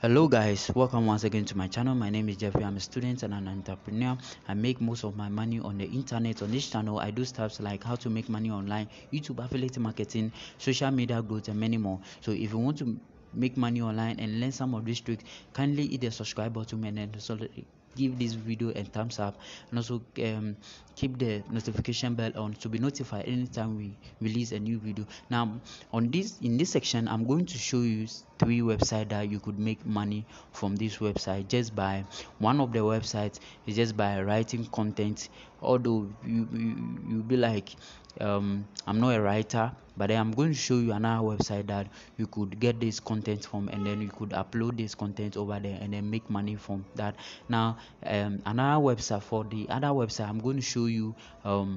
Hello guys, welcome once again to my channel. My name is Jeffrey. I'm a student and an entrepreneur. I make most of my money on the internet. On this channel, I do stuff like how to make money online, YouTube affiliate marketing, social media growth, and many more. So if you want to make money online and learn some of these tricks, kindly hit the subscribe button and then also give this video a thumbs up, and also keep the notification bell on to be notified anytime we release a new video. Now in this section, I'm going to show you three websites that you could make money from this website just by one of the websites is just by writing content. Although you be like, I'm not a writer, but I'm going to show you another website that you could get this content from, and then you could upload this content over there and then make money from that. Now another website, for the other website I'm going to show you, for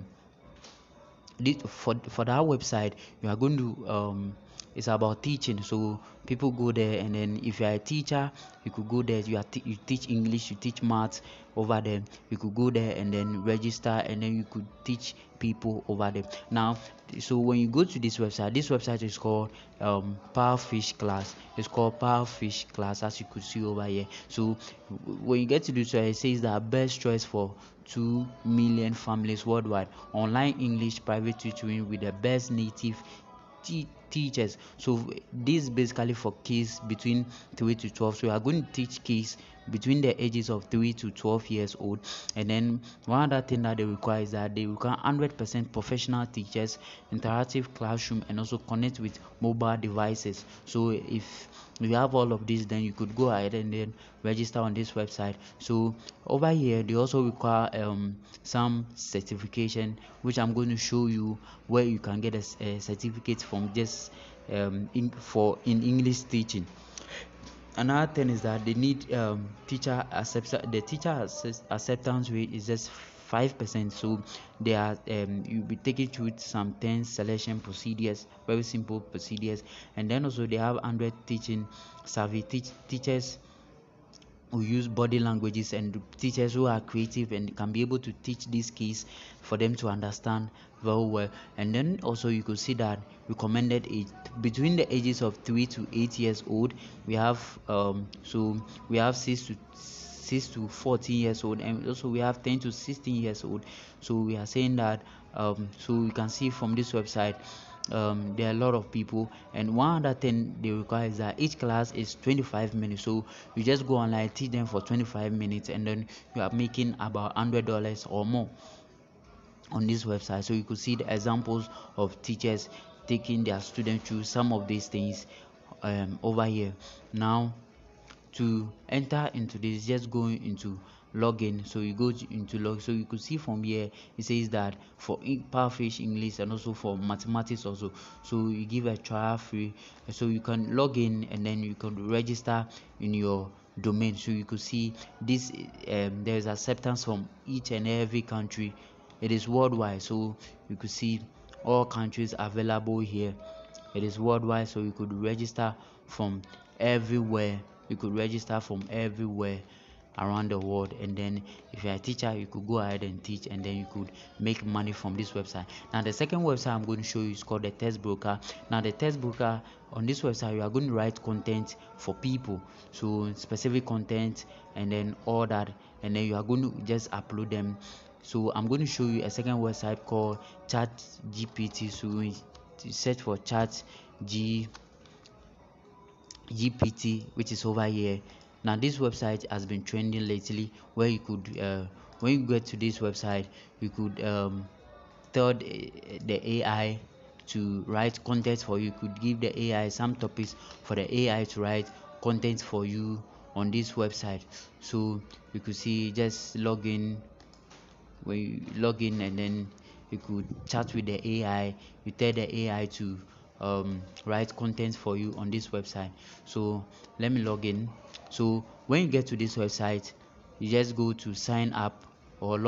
that website you are going to it's about teaching. So people go there, and then if you are a teacher, you could go there. You teach English, you teach maths over there. You could go there and then register, and then you could teach people over there. Now, so when you go to this website is called Powerfish Class. It's called Powerfish Class, as you could see over here. So when you get to this, it says that best choice for 2 million families worldwide, online English private tutoring with the best native teachers. So this is basically for kids between 3 to 12. So we are going to teach kids between the ages of 3 to 12 years old. And then one other thing that they require is that they require 100% professional teachers, interactive classroom, and also connect with mobile devices. So if you have all of this, then you could go ahead and then register on this website. So over here they also require some certification, which I'm going to show you where you can get a certificate from, just in English teaching. Another thing is that they need acceptance rate is just 5%. So they are you'll be taken through some 10 selection procedures, very simple procedures. And then also they have 100 teaching savvy teachers who use body languages, and teachers who are creative and can be able to teach these kids for them to understand very well. And then also you could see that recommended age between the ages of 3 to 8 years old. We have so we have 6 to 14 years old, and also we have 10 to 16 years old. So we are saying that so you can see from this website, there are a lot of people. And one other thing they require is that each class is 25 minutes. So you just go online, teach them for 25 minutes, and then you are making about $100 or more on this website. So you could see the examples of teachers taking their students through some of these things over here. Now, to enter into this, just go into login. So you go into log, so you could see from here it says that for Powerfish English and also for mathematics also. So you give a trial free, so you can log in and then you can register in your domain. So you could see this, there is acceptance from each and every country. It is worldwide, so you could see all countries available here. It is worldwide, so you could register from everywhere. You could register from everywhere around the world. And then if you're a teacher, you could go ahead and teach, and then you could make money from this website. Now the second website I'm going to show you is called the Test Broker. Now the Test Broker, on this website you are going to write content for people, so specific content and then all that, and then you are going to just upload them. So I'm going to show you a second website called Chat GPT. So we search for Chat GPT, which is over here. Now this website has been trending lately, where you could when you get to this website, you could tell the AI to write content for you. You could give the AI some topics for the AI to write content for you on this website. So you could see, just log in. When you log in, and then you could chat with the AI. You tell the AI to write content for you on this website. So let me log in. So when you get to this website, you just go to sign up or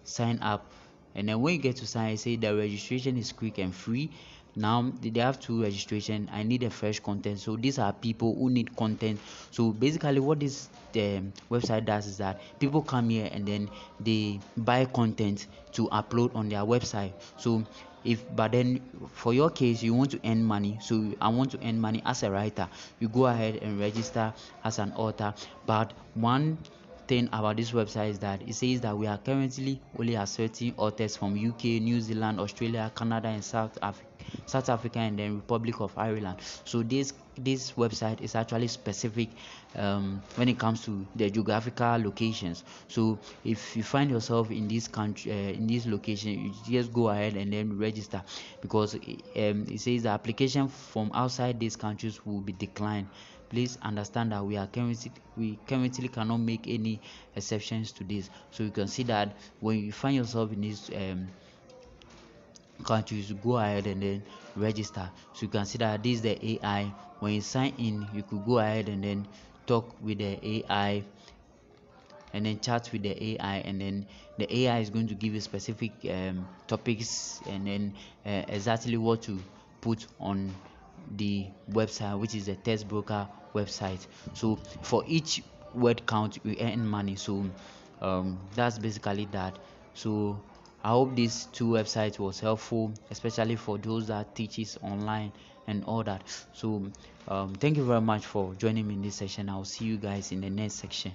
sign up. And then when you get to sign, say the registration is quick and free. Now they have two registration. I need a fresh content. So these are people who need content. So basically what this the website does is that people come here and then they buy content to upload on their website. So if but then for your case you want to earn money, so I want to earn money as a writer, you go ahead and register as an author. But one thing about this website is that it says that we are currently only accepting authors from UK, New Zealand, Australia, Canada, and South Africa, and then Republic of Ireland. So this website is actually specific when it comes to the geographical locations. So if you find yourself in this country, in this location, you just go ahead and then register, because it says the application from outside these countries will be declined. Please understand that we currently cannot make any exceptions to this. So you can see that when you find yourself in these countries, go ahead and then register. So you can see that this is the AI. When you sign in, you could go ahead and then talk with the AI and then chat with the AI, and then the AI is going to give you specific topics, and then exactly what to put on the website, which is the test broker website. So for each word count you earn money. So that's basically that. So I hope these two websites was helpful, especially for those that teaches online and all that. So thank you very much for joining me in this session. I'll see you guys in the next section.